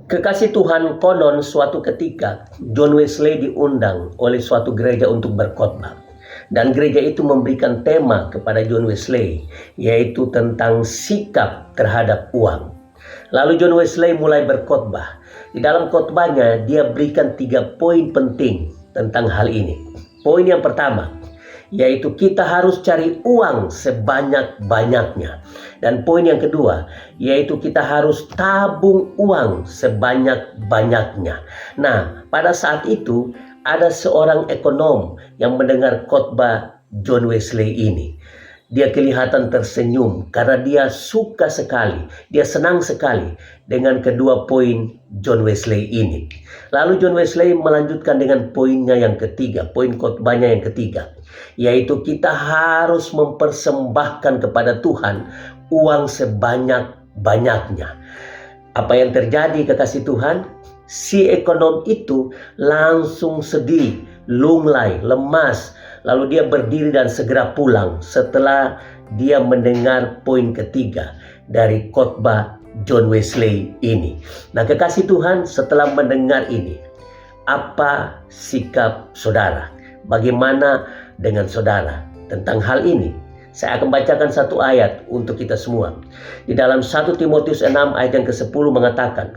Kekasih Tuhan, konon suatu ketika John Wesley diundang oleh suatu gereja untuk berkhotbah. Dan gereja itu memberikan tema kepada John Wesley, yaitu tentang sikap terhadap uang. Lalu John Wesley mulai berkhotbah. Di dalam khotbahnya dia berikan 3 poin penting tentang hal ini. Poin yang pertama, yaitu kita harus cari uang sebanyak-banyaknya. Dan poin yang kedua, yaitu kita harus tabung uang sebanyak-banyaknya. Nah, pada saat itu ada seorang ekonom yang mendengar khotbah John Wesley ini. Dia kelihatan tersenyum karena dia suka sekali, dia senang sekali dengan kedua poin John Wesley ini. Lalu John Wesley melanjutkan dengan poinnya yang ketiga, poin khotbahnya yang ketiga, yaitu kita harus mempersembahkan kepada Tuhan uang sebanyak-banyaknya. Apa yang terjadi, kekasih Tuhan? Si ekonom itu langsung sedih, lunglai, lemas. Lalu dia berdiri dan segera pulang setelah dia mendengar poin ketiga dari khotbah John Wesley ini. Nah, kekasih Tuhan, setelah mendengar ini, apa sikap saudara? Bagaimana dengan saudara tentang hal ini? Saya akan bacakan satu ayat untuk kita semua. Di dalam 1 Timotius 6 ayat yang ke-10 mengatakan,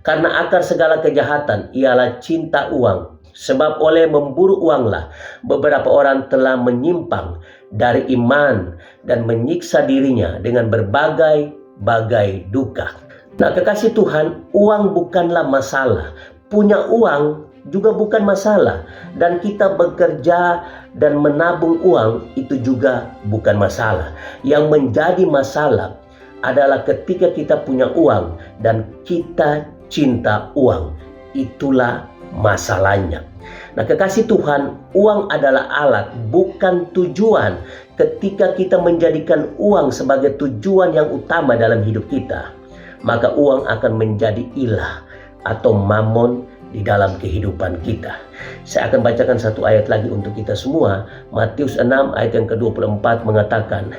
karena akar segala kejahatan ialah cinta uang. Sebab oleh memburu uanglah beberapa orang telah menyimpang dari iman dan menyiksa dirinya dengan berbagai-bagai duka. Nah, kekasih Tuhan, uang bukanlah masalah. Punya uang juga bukan masalah. Dan kita bekerja dan menabung uang itu juga bukan masalah. Yang menjadi masalah adalah ketika kita punya uang dan kita cinta uang. Itulah masalahnya. Nah, kekasih Tuhan, uang adalah alat, bukan tujuan. Ketika kita menjadikan uang sebagai tujuan yang utama dalam hidup kita, maka uang akan menjadi ilah atau mamon di dalam kehidupan kita. Saya akan bacakan satu ayat lagi untuk kita semua. Matius 6 ayat yang ke-24 mengatakan,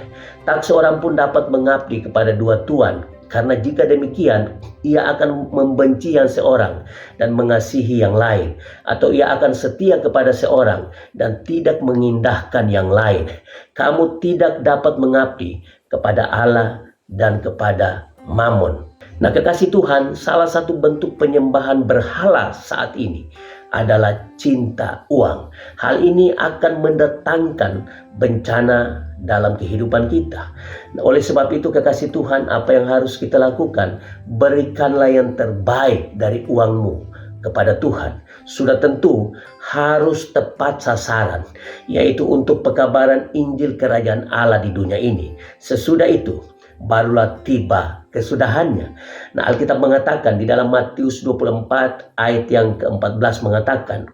tak seorang pun dapat mengabdi kepada dua tuan, karena jika demikian, ia akan membenci yang seorang dan mengasihi yang lain. Atau ia akan setia kepada seorang dan tidak mengindahkan yang lain. Kamu tidak dapat mengabdi kepada Allah dan kepada Mammon. Nah, kekasih Tuhan, salah satu bentuk penyembahan berhala saat ini adalah cinta uang. Hal ini akan mendatangkan bencana dalam kehidupan kita. Nah, oleh sebab itu, kekasih Tuhan, apa yang harus kita lakukan? Berikanlah yang terbaik dari uangmu kepada Tuhan. Sudah tentu harus tepat sasaran, yaitu untuk pekabaran Injil Kerajaan Allah di dunia ini. Sesudah itu barulah tiba kesudahannya. Nah, Alkitab mengatakan di dalam Matius 24 ayat yang ke-14 mengatakan,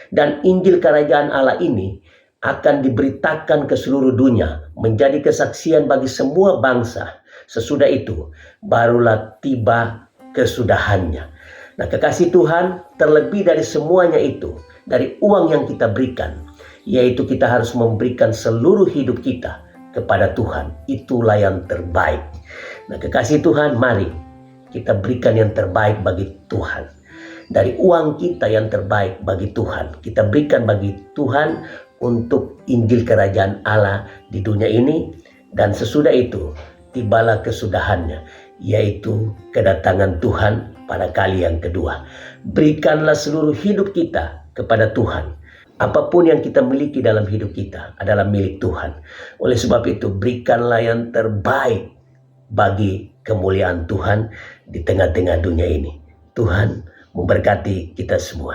dan Injil Kerajaan Allah ini akan diberitakan ke seluruh dunia, menjadi kesaksian bagi semua bangsa. Sesudah itu barulah tiba kesudahannya. Nah, kekasih Tuhan, terlebih dari semuanya itu, dari uang yang kita berikan, yaitu kita harus memberikan seluruh hidup kita kepada Tuhan. Itulah yang terbaik. Nah, kekasih Tuhan, mari kita berikan yang terbaik bagi Tuhan. Dari uang kita yang terbaik bagi Tuhan, kita berikan bagi Tuhan untuk Injil Kerajaan Allah di dunia ini. Dan sesudah itu tibalah kesudahannya, yaitu kedatangan Tuhan pada kali yang kedua. Berikanlah seluruh hidup kita kepada Tuhan. Apapun yang kita miliki dalam hidup kita adalah milik Tuhan. Oleh sebab itu, berikanlah yang terbaik bagi kemuliaan Tuhan di tengah-tengah dunia ini. Tuhan memberkati kita semua.